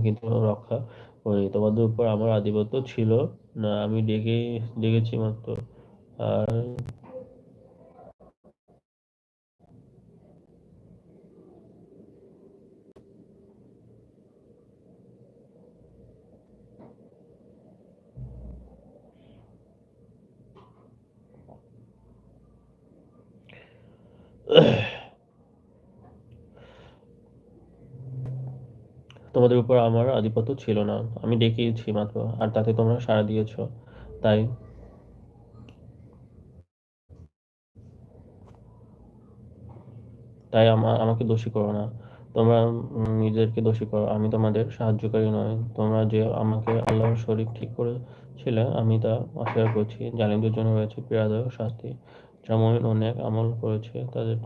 কিন্তু রক্ষা করিনি। তোমাদের উপর আমার আধিপত্য ছিল না, আমি ডেকেছি মাত্র। আর তোমাদের উপর আমার আধিপত্য ছিল না, আমি ডেকেছি মাত্র, আর তাতে তোমরা সাড়া দিয়েছ। তাই তাই আমাকে দোষী করো না। তোমরা নিজেদেরকে দোষী করো, আমি তোমাদের সাহায্যকারী নই। তোমরা যে আমাকে আল্লাহর শরীক ঠিক করেছিলে, আমি তা অস্বীকার করছি। জালিমদের জন্য রয়েছে পীড়াদায়ক শাস্তি। যারা মুমিন ও নেক আমল করেছে তাদের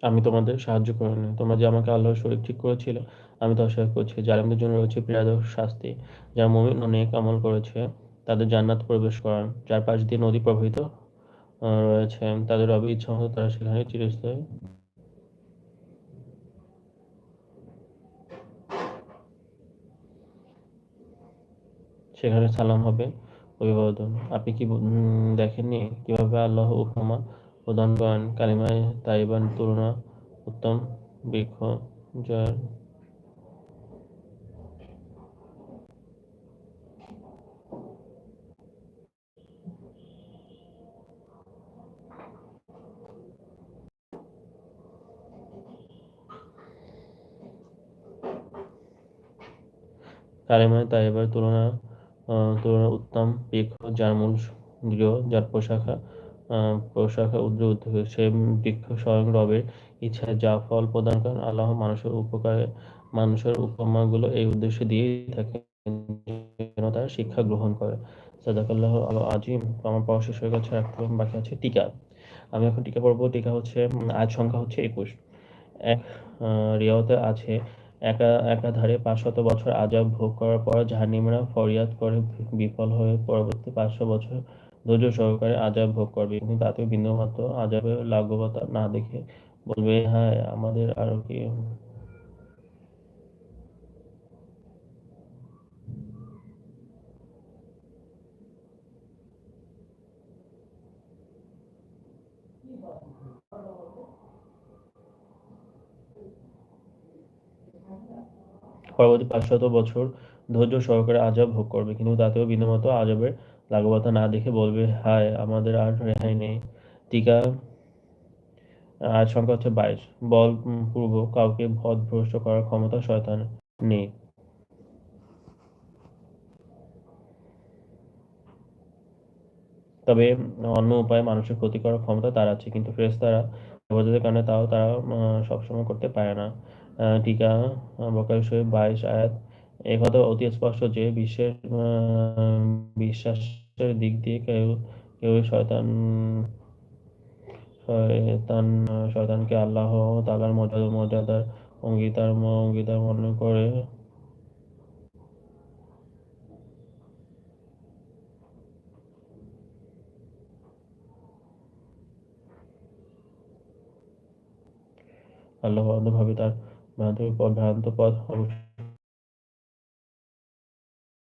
আমি তোমাদের সাহায্য করিনি। তোমরা যে আমাকে আল্লাহর শরীক ঠিক করেছিলে, আমি তা অস্বীকার করছি। জালিমদের জন্য রয়েছে পীড়াদায়ক শাস্তি। যারা মুমিন ও নেক আমল করেছে তাদের জান্নাত প্রবেশ করান, যার পাশ দিয়ে নদী প্রবাহিত রয়েছে। তাদের রবের ইচ্ছা মতো তারা সেখানে চিরস্থায়ী সেখানে সালাম হবে অভিবাদন। আপনি কি দেখেননি কিভাবে আল্লাহ উপমা প্রদান করেন? কালিমায়ে তাইয়্যিবার তুলনা উত্তম বৃক্ষ, যার কালিমায়ে তাইয়্যিবার তুলনা উত্তম বৃক্ষ, যার মূল দৃঢ়, যার প্রশাখা ঊর্ধ্বে। সে বৃক্ষ স্বয়ং রবের ইচ্ছায় যা ফল প্রদান করেন। আল্লাহ মানুষের উপমাগুলো এই উদ্দেশ্যে দিয়েই থাকেন যেন তারা শিক্ষা গ্রহণ করে। সাদাকাল্লাহ আল আজিম। আমার পড়া শেষ হয়ে গেছে, এখন বাকি আছে টিকা। আমি এখন টিকা পড়বো। টিকা হচ্ছে আয়াত সংখ্যা হচ্ছে 21। এক রিওয়ায়েতে আছে, একাধারে 500 বছর আযাব ভোগ করার পর জাহান্নামীরা ফরিয়াদ করে বিফল হয়ে পরবর্তী 500 বছর ধৈর্য সহকারে আযাব ভোগ করবে, কিন্তু তাতেও বিন্দুমাত্র আযাবের লাঘবতা না দেখে বলবে, হায় আমাদের আরো কি। পরবর্তী 500 বছর ধৈর্য সহকারে আযাব ভোগ করবে, কিন্তু তাতেও বিন্দুমাত্র আযাবের লাঘবতা না দেখে বলবে, হায় আমাদের আর রেহাই নেই। টিকা। আয়াত সংখ্যা হচ্ছে 22। বলপূর্বক কাউকে পথভ্রষ্ট করার ক্ষমতা শয়তানের নেই। তবে অন্য উপায়ে মানুষের ক্ষতি করার ক্ষমতা তার আছে, কিন্তু ফেরেশতারা অবরোধের কারণে তারা সবসময় করতে পারে না। টিকা। বকায়া শরীফ 22 আয়াত। এ কথা অতি স্পষ্ট যে বিশ্বাসের দিক দিয়ে কেউ শয়তানকে আল্লাহ তাআলার মর্যাদার অঙ্গীকার মনে করে। আল্লাহ অন্ধভাবে তার ভ্রান্ত পথ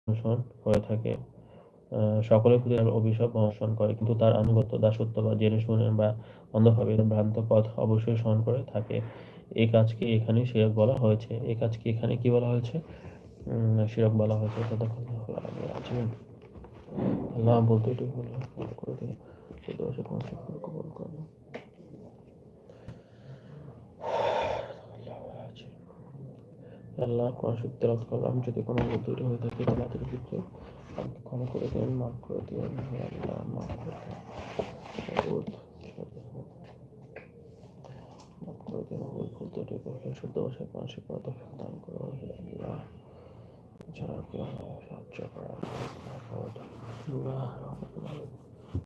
অনুসরণ করে থাকে। সকলের প্রতি তার অভিশাপ বর্ষণ করে, কিন্তু তার আনুগত্য, দাসত্ব বা জেনে শুনে বা অন্ধভাবে ভ্রান্ত পথ অবশ্যই স্মরণ করে থাকে। এই কাজকে এখানে শিরক বলা হয়েছে। এই কাজকে এখানে কি বলা হয়েছে? শিরক বলা হয়েছে। ততক্ষণ আছেন আল্লাহ বলতে এটুকু করে দিন। কবুল করুন। আল্লাহ কোরআন শরীফ তেলাওয়াত করলাম। যদি কোনো ভুল ত্রুটি হয়ে থাকে তাহলে তাদের ক্ষেত্রে আমাকে ক্ষমা করে দিন, মাফ করে দিন। হে আল্লাহ, মাফ করে দিন। মাফ করে দিন। ভুল ত্রুটি করলে শুদ্ধ ভাষায় কোরআন শরীফ পড়া তৌফিক দান করো। হে আল্লাহ, এছাড়া কেউ সাহায্য করার আল্লাহ।